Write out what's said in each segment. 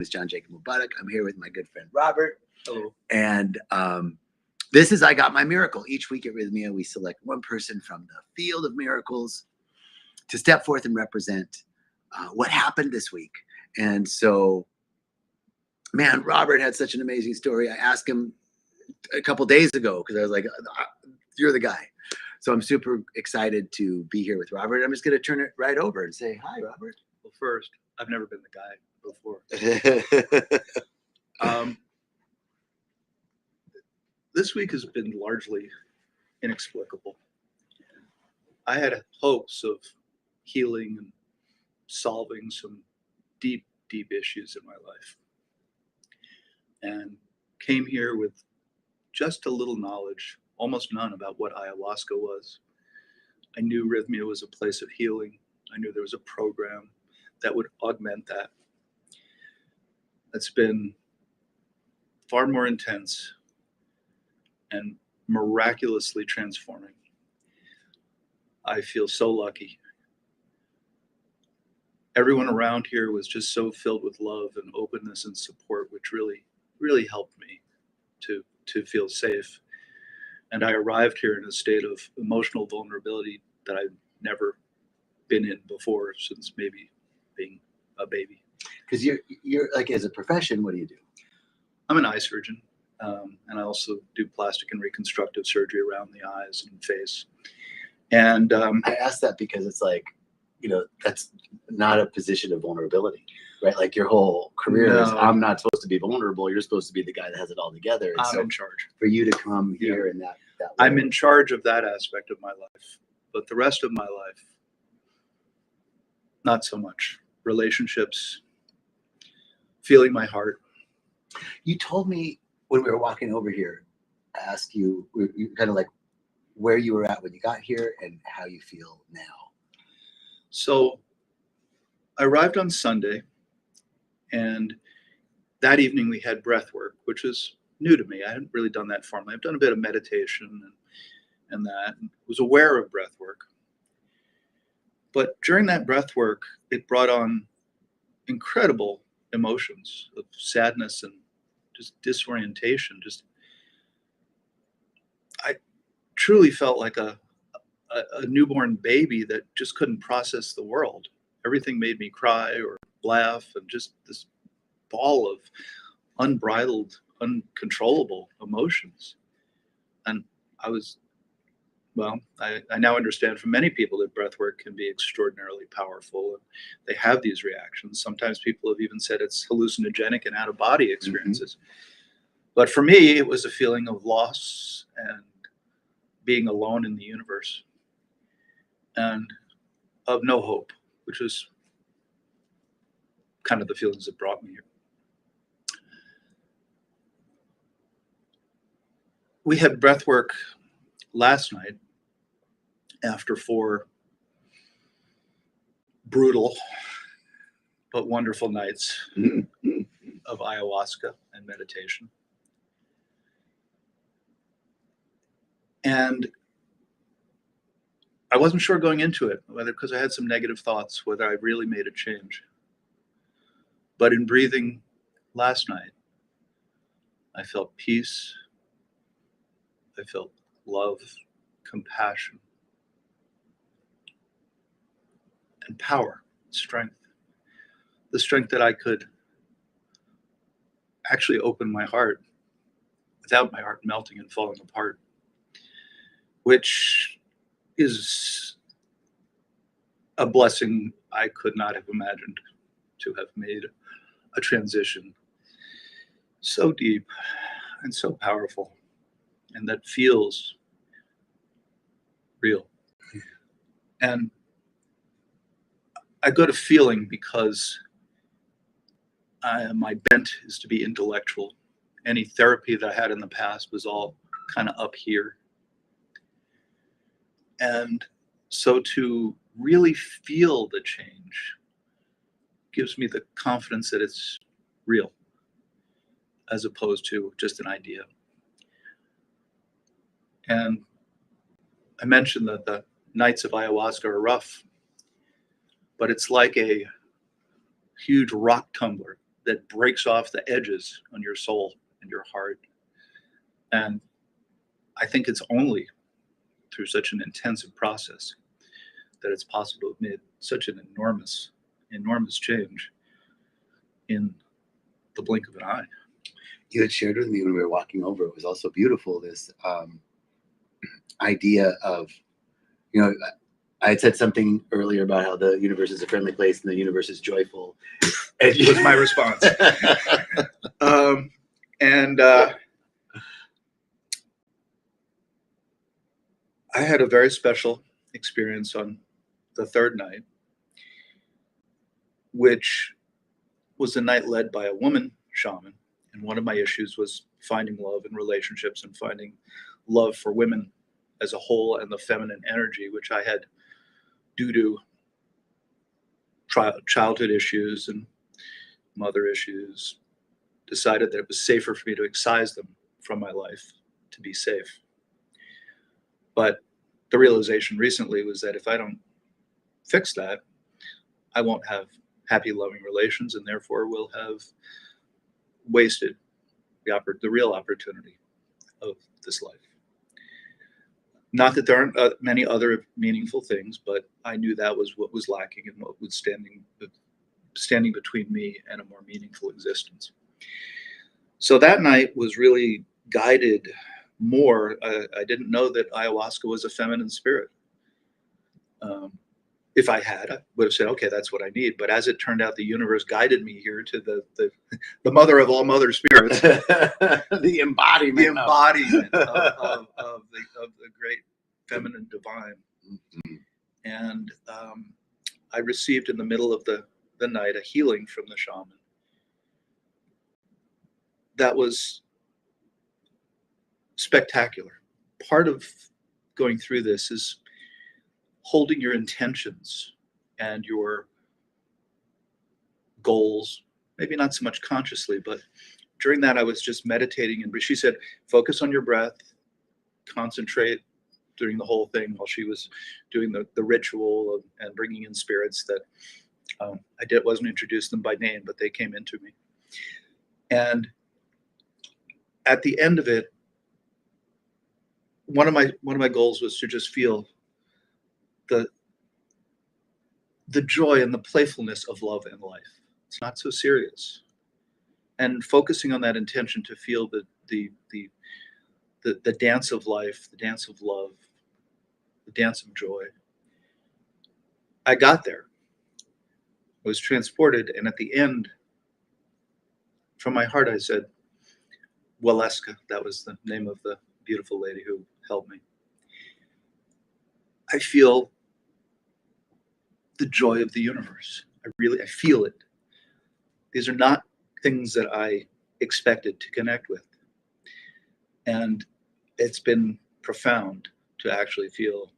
is John Jacob Mubarak. I'm here with my good friend Robert. Hello. And this is I Got My Miracle. Each week at Rythmia, we select one person from the field of miracles to step forth and represent what happened this week. And so, man, Robert had such an amazing story. I asked him a couple days ago because I was like, you're the guy. So I'm super excited to be here with Robert. I'm just going to turn it right over and say, hi, Robert. Well, first, I've never been the guy before. This week has been largely inexplicable. I had hopes of healing and solving some deep, deep issues in my life, and came here with just a little knowledge, almost none, about what ayahuasca was. I knew Rythmia was a place of healing. I knew there was a program that would augment that. It's been far more intense and miraculously transforming. I feel so lucky. Everyone around here was just so filled with love and openness and support, which really, really helped me to feel safe. And I arrived here in a state of emotional vulnerability that I've never been in before, since maybe being a baby. Because you're like, as a profession, what do you do? I'm an eye surgeon, and I also do plastic and reconstructive surgery around the eyes and face. And I asked that because it's like, that's not a position of vulnerability, right? Like your whole career is, I'm not supposed to be vulnerable. You're supposed to be the guy that has it all together. And I'm in charge. For you to come here and that I'm in charge of that aspect of my life, but the rest of my life, not so much. Relationships, feeling my heart. You told me when we were walking over here, I asked you kind of like where you were at when you got here and how you feel now. So I arrived on Sunday, and that evening we had breath work, which is new to me. I hadn't really done that formally. I've done a bit of meditation and that, and was aware of breath work. But during that breath work, it brought on incredible emotions of sadness and just disorientation. I truly felt like a newborn baby that just couldn't process the world. Everything made me cry or laugh, and just this ball of unbridled, uncontrollable emotions. And I now understand from many people that breath work can be extraordinarily powerful, and they have these reactions. Sometimes people have even said it's hallucinogenic and out-of-body experiences. But for me, it was a feeling of loss and being alone in the universe, and of no hope, which was kind of the feelings that brought me here. We had breath work last night after 4 brutal but wonderful nights of ayahuasca and meditation. And I wasn't sure going into it, whether because I had some negative thoughts, whether I really made a change. But in breathing last night, I felt peace. I felt love, compassion, and power, strength. The strength that I could actually open my heart without my heart melting and falling apart, which is a blessing I could not have imagined, to have made a transition so deep and so powerful, and that feels real. And I go to feeling because my bent is to be intellectual. Any therapy that I had in the past was all kind of up here. And so to really feel the change gives me the confidence that it's real, as opposed to just an idea. And I mentioned that the nights of ayahuasca are rough, but it's like a huge rock tumbler that breaks off the edges on your soul and your heart. And I think it's only through such an intensive process that it's possible to have made such an enormous, enormous change in the blink of an eye. You had shared with me when we were walking over, it was also beautiful, this idea of, you know, I had said something earlier about how the universe is a friendly place and the universe is joyful. And It was my response. I had a very special experience on the third night, which was a night led by a woman shaman. And one of my issues was finding love in relationships and finding love for women as a whole and the feminine energy, which I had, due to childhood issues and mother issues, decided that it was safer for me to excise them from my life to be safe. But the realization recently was that if I don't fix that, I won't have happy, loving relations, and therefore will have wasted the real opportunity of this life. Not that there aren't many other meaningful things, but I knew that was what was lacking and what was standing between me and a more meaningful existence. So that night was really guided more. I didn't know that ayahuasca was a feminine spirit. If I had, I would have said, okay, that's what I need. But as it turned out, the universe guided me here to the mother of all mother spirits, the embodiment of the great feminine divine. Mm-hmm. And I received in the middle of the night a healing from the shaman. That was spectacular. Part of going through this is holding your intentions and your goals, maybe not so much consciously, but during that I was just meditating, and she said, focus on your breath, concentrate during the whole thing while she was doing the ritual and bringing in spirits that wasn't introduced them by name, but they came into me. And at the end of it, one of my goals was to just feel the joy and the playfulness of love and life. It's not so serious. And focusing on that intention to feel the dance of life, the dance of love, the dance of joy. I got there. I was transported, and at the end, from my heart, I said, Waleska. That was the name of the beautiful lady who helped me. I feel the joy of the universe. I feel it. These are not things that I expected to connect with. And it's been profound to actually feel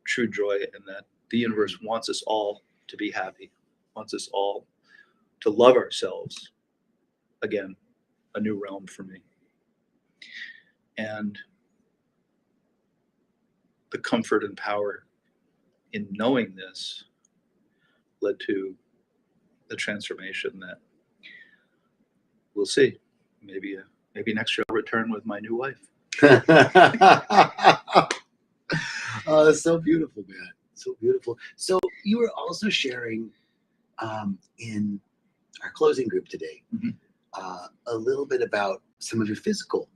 true joy in that the universe wants us all to be happy, wants us all to love ourselves. Again, a new realm for me. And the comfort and power in knowing this led to the transformation that we'll see. Maybe next year I'll return with my new wife. Oh, that's so beautiful, man. So beautiful. So you were also sharing in our closing group today, mm-hmm. A little bit about some of your physical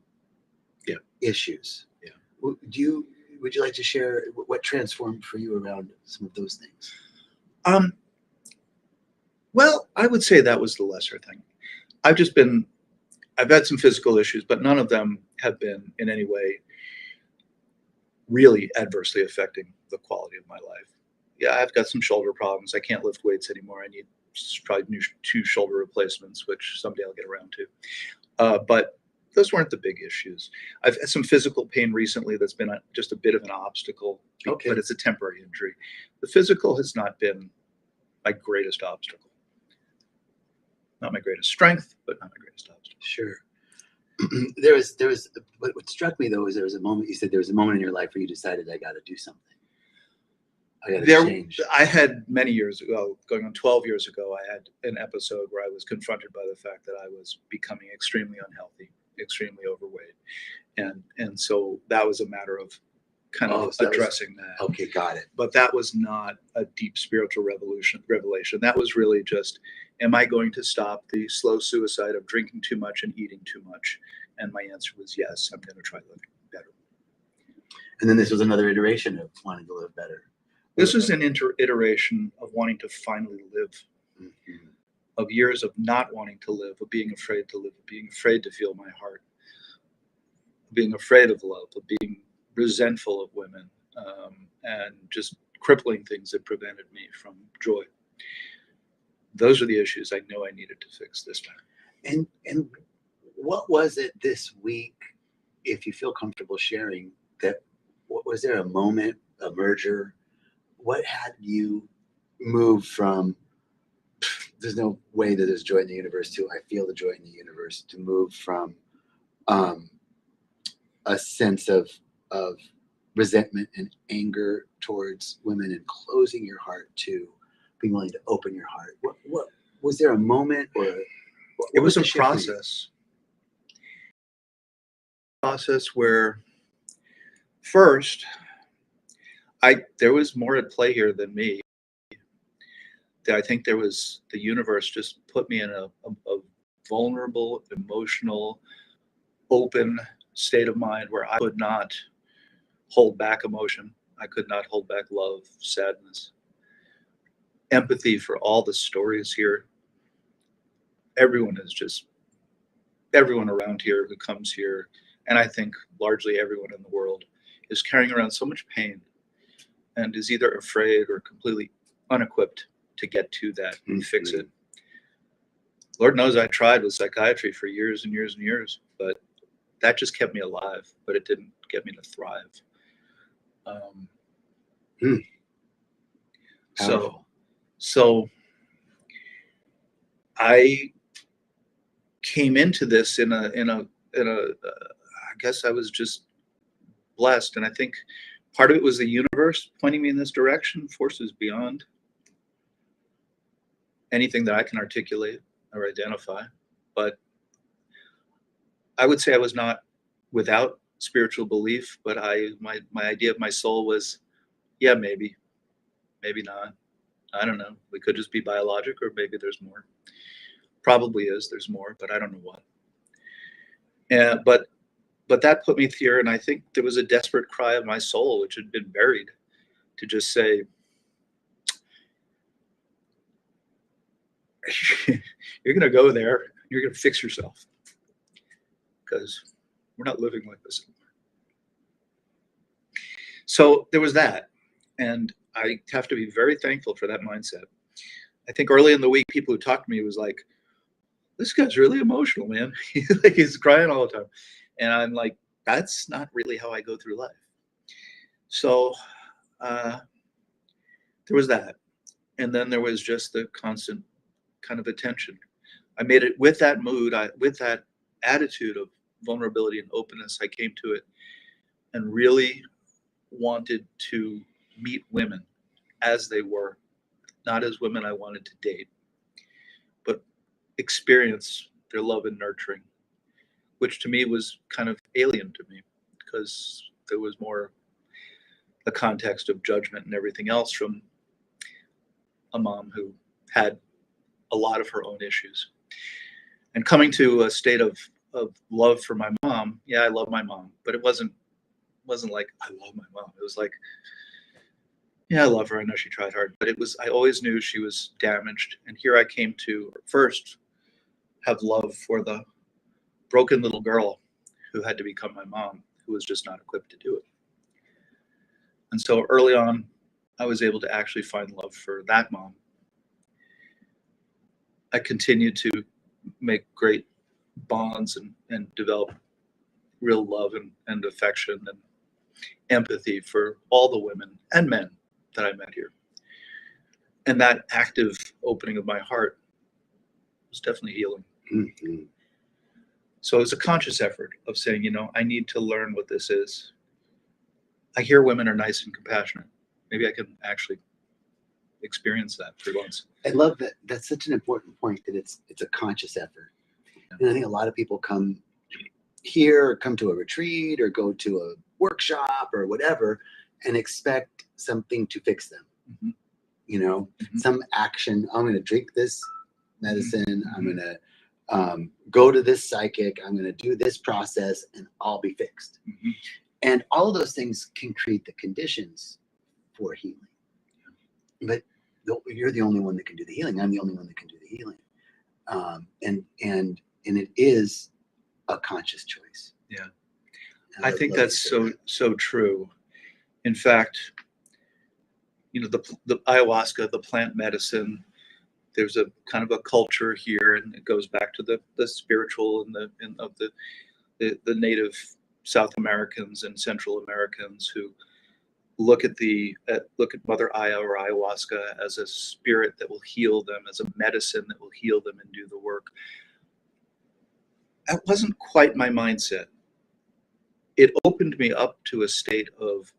issues. Yeah. Would you like to share what transformed for you around some of those things? Well, I would say that was the lesser thing. I've had some physical issues, but none of them have been in any way really adversely affecting the quality of my life. Yeah, I've got some shoulder problems. I can't lift weights anymore. I need probably 2 shoulder replacements, which someday I'll get around to. But those weren't the big issues. I've had some physical pain recently that's been just a bit of an obstacle, okay. But it's a temporary injury. The physical has not been my greatest obstacle. Not my greatest strength, but not my greatest obstacle. Sure. There was what struck me though is there was a moment, you said there was a moment in your life where you decided I got to do something. I gotta There, change. I had many years ago, going on 12 years ago, I had an episode where I was confronted by the fact that I was becoming extremely unhealthy, extremely overweight, and so that was a matter of kind of addressing that. Okay, got it. But that was not a deep spiritual revelation. That was really just, am I going to stop the slow suicide of drinking too much and eating too much? And my answer was yes. I'm going to try living better. And then this was another iteration of wanting to live better. This is an iteration of wanting to finally live, Mm-hmm. of years of not wanting to live, of being afraid to live, of being afraid to feel my heart, being afraid of love, of being resentful of women, and just crippling things that prevented me from joy. Those are the issues I know I needed to fix this time. And what was it this week, if you feel comfortable sharing, that what was there a moment, a merger? What had you move from there's no way that there's joy in the universe to I feel the joy in the universe, to move from a sense of resentment and anger towards women and closing your heart to being willing to open your heart? What was there a moment, or It was a the shift for you? process where first there was more at play here than me. I think there was, the universe just put me in a vulnerable, emotional, open state of mind where I could not hold back emotion. I could not hold back love, sadness, empathy for all the stories here. Everyone around here who comes here, and I think largely everyone in the world, is carrying around so much pain and is either afraid or completely unequipped to get to that and fix it. Lord knows I tried with psychiatry for years and years and years, but that just kept me alive, but it didn't get me to thrive. So I came into this in a I guess I was just blessed, and I think part of it was the universe pointing me in this direction, forces beyond anything that I can articulate or identify. But I would say I was not without spiritual belief, but my idea of my soul was, yeah, maybe not. I don't know. We could just be biologic, or maybe there's more. Probably is. There's more, but I don't know what. And but that put me here, and I think there was a desperate cry of my soul, which had been buried, to just say, you're going to go there. You're going to fix yourself, because we're not living like this anymore. So there was that. And I have to be very thankful for that mindset. I think early in the week, people who talked to me was like, this guy's really emotional, man. He's crying all the time. And I'm like, that's not really how I go through life. So there was that. And then there was just the constant kind of attention. I made it with that mood, with that attitude of vulnerability and openness. I came to it and really wanted to meet women as they were, not as women I wanted to date, but experience their love and nurturing, which to me was kind of alien to me, because there was more the context of judgment and everything else from a mom who had a lot of her own issues. And coming to a state of love for my mom, yeah, I love my mom, but it wasn't like I love my mom. It was like, yeah, I love her. I know she tried hard, but I always knew she was damaged. And here I came to first have love for the broken little girl who had to become my mom, who was just not equipped to do it. And so early on, I was able to actually find love for that mom. I continued to make great bonds and develop real love and affection and empathy for all the women and men that I met here. And that active opening of my heart was definitely healing. Mm-hmm. So it was a conscious effort of saying, I need to learn what this is. I hear women are nice and compassionate. maybe I can actually experience that for once. I love that. That's such an important point, that it's a conscious effort. And I think a lot of people come here, or come to a retreat, or go to a workshop or whatever, and expect something to fix them. Mm-hmm. You know, some action. I'm going to drink this medicine. I'm going to go to this psychic. I'm going to do this process, and I'll be fixed. And all of those things can create the conditions for healing. But you're the only one that can do the healing. I'm the only one that can do the healing. And it is a conscious choice. Yeah. I think that's so true. In fact, you know, the ayahuasca, the plant medicine, there's a kind of a culture here, and it goes back to the spiritual and of the native South Americans and Central Americans who look at Mother Aya or ayahuasca as a spirit that will heal them, as a medicine that will heal them and do the work. That wasn't quite my mindset. It opened me up to a state of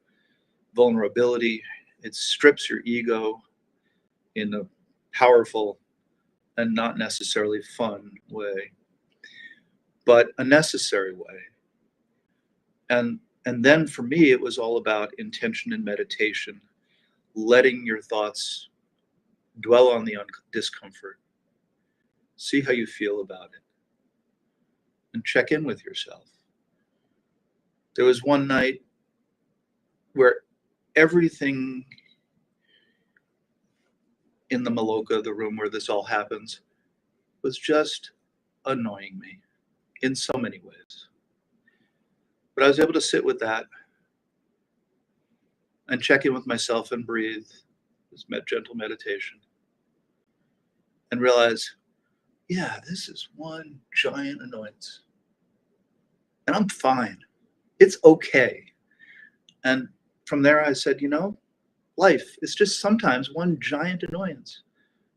vulnerability. It strips your ego in a powerful and not necessarily fun way, but a necessary way. And then for me, it was all about intention and meditation, letting your thoughts dwell on the discomfort, see how you feel about it, and check in with yourself. There was one night where everything in the Maloka, the room where this all happens, was just annoying me in so many ways. But I was able to sit with that and check in with myself and breathe, this gentle meditation, and realize, yeah, this is one giant annoyance. And I'm fine. It's okay. And from there I said, you know, life is just sometimes one giant annoyance,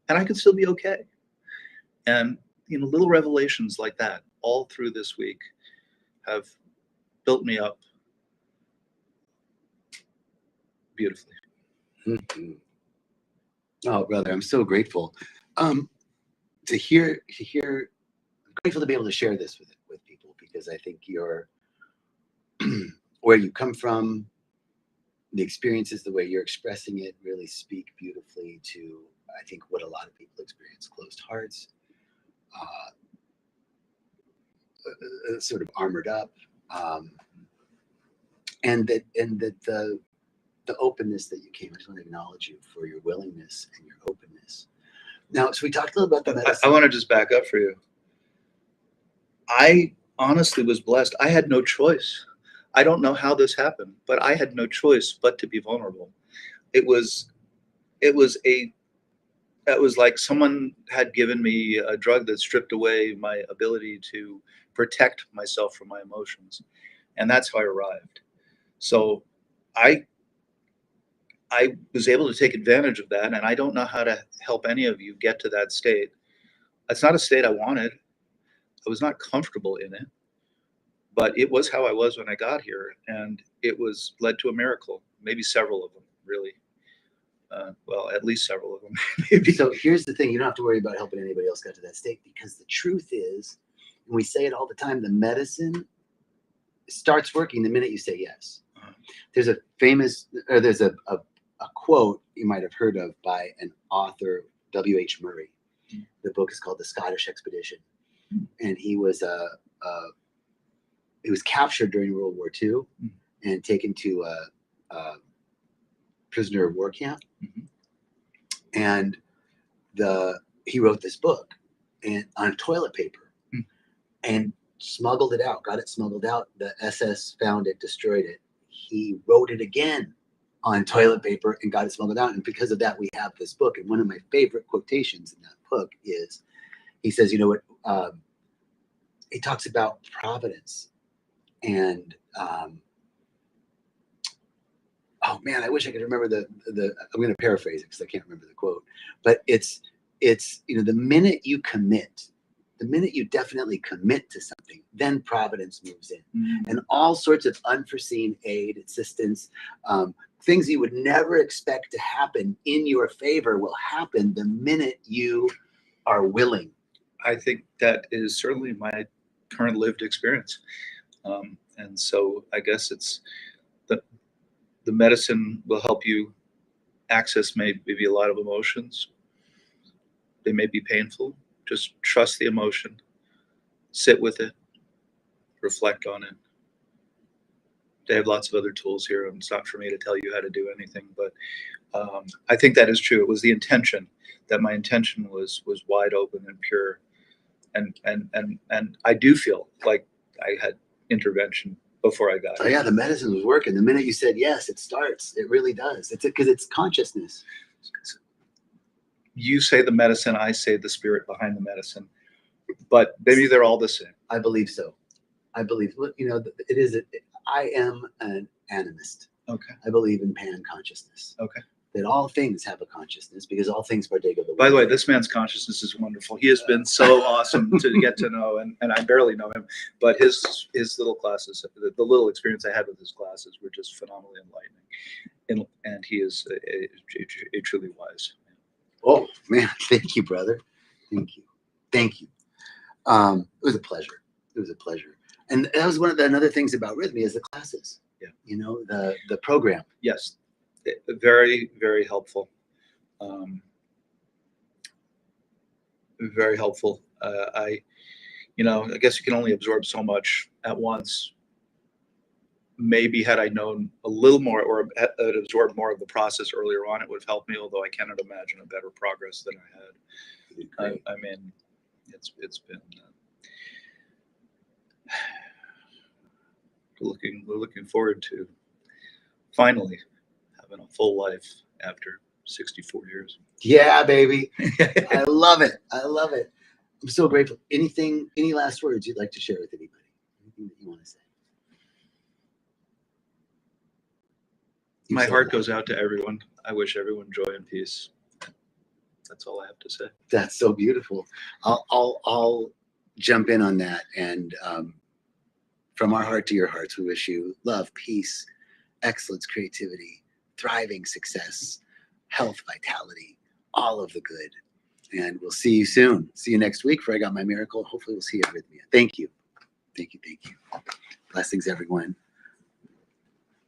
and I can still be okay. And, you know, little revelations like that all through this week have built me up beautifully. Mm-hmm. Oh, brother, I'm so grateful to hear. I'm grateful to be able to share this with people, because I think where you come from, the experiences, the way you're expressing it, really speak beautifully to, I think, what a lot of people experience: closed hearts, sort of armored up, and that the openness that you came. I just want to acknowledge you for your willingness and your openness. Now, so we talked a little about the medicine. I want to just back up for you. I honestly was blessed. I had no choice. I don't know how this happened, but I had no choice but to be vulnerable. It was like someone had given me a drug that stripped away my ability to protect myself from my emotions. And that's how I arrived. So I was able to take advantage of that, and I don't know how to help any of you get to that state. It's not a state I wanted. I was not comfortable in it, but it was how I was when I got here, and it was led to a miracle. Maybe several of them, really. Well, at least several of them. Maybe. So here's the thing: you don't have to worry about helping anybody else get to that state, because the truth is, and we say it all the time, the medicine starts working the minute you say yes. There's a quote you might have heard of by an author, W.H. Murray. The book is called The Scottish Expedition, and he was captured during World War II and taken to a prisoner of war camp. And he wrote this book on toilet paper and smuggled it out, got it smuggled out. The SS found it, destroyed it. He wrote it again on toilet paper and got it smuggled out. And because of that, we have this book. And one of my favorite quotations in that book is, he says, you know what, he talks about providence. And oh man, I wish I could remember the I'm going to paraphrase it because I can't remember the quote, but it's, you know, the minute you definitely commit to something, then providence moves in, and all sorts of unforeseen aid, assistance, things you would never expect to happen in your favor will happen the minute you are willing. I think that is certainly my current lived experience. And so I guess it's the medicine will help you access maybe a lot of emotions. They may be painful. Just trust the emotion, sit with it, reflect on it. They have lots of other tools here, and it's not for me to tell you how to do anything, but I think that is true. It was the intention, that my intention was wide open and pure, and I do feel like I had intervention before I got Oh it. yeah, the medicine was working. The minute you said yes, it starts. It really does. It's because it's consciousness. You say the medicine, I say the spirit behind the medicine, but maybe they're all the same. I believe so. I believe, you know, it is. I am an animist. Okay. I believe in pan consciousness. Okay. That all things have a consciousness because all things partake of the. By the way, this man's consciousness is wonderful. He has been so awesome to get to know, and I barely know him, but his little classes, the little experience I had with his classes were just phenomenally enlightening, and he is a truly wise man. Oh man, thank you, brother. Thank you. Thank you. It was a pleasure. It was a pleasure. And that was one of the another things about Rythmia is the classes. Yeah. You know, the program. Yes, very, very helpful. Very helpful. I guess you can only absorb so much at once. Maybe had I known a little more or had absorbed more of the process earlier on, it would have helped me, although I cannot imagine a better progress than I had. I mean, it's been we're looking forward to finally having a full life after 64 years. Yeah, baby. I love it. I love it. I'm so grateful. Any last words you'd like to share with anybody? Anything that you want to say? My heart goes out to everyone. I wish everyone joy and peace. That's all I have to say. That's so beautiful. I'll jump in on that. And from our heart to your hearts, we wish you love, peace, excellence, creativity, thriving success, health, vitality, all of the good. And we'll see you soon. See you next week for I Got My Miracle. Hopefully we'll see you at Rythmia. Thank you. Thank you. Thank you. Blessings, everyone.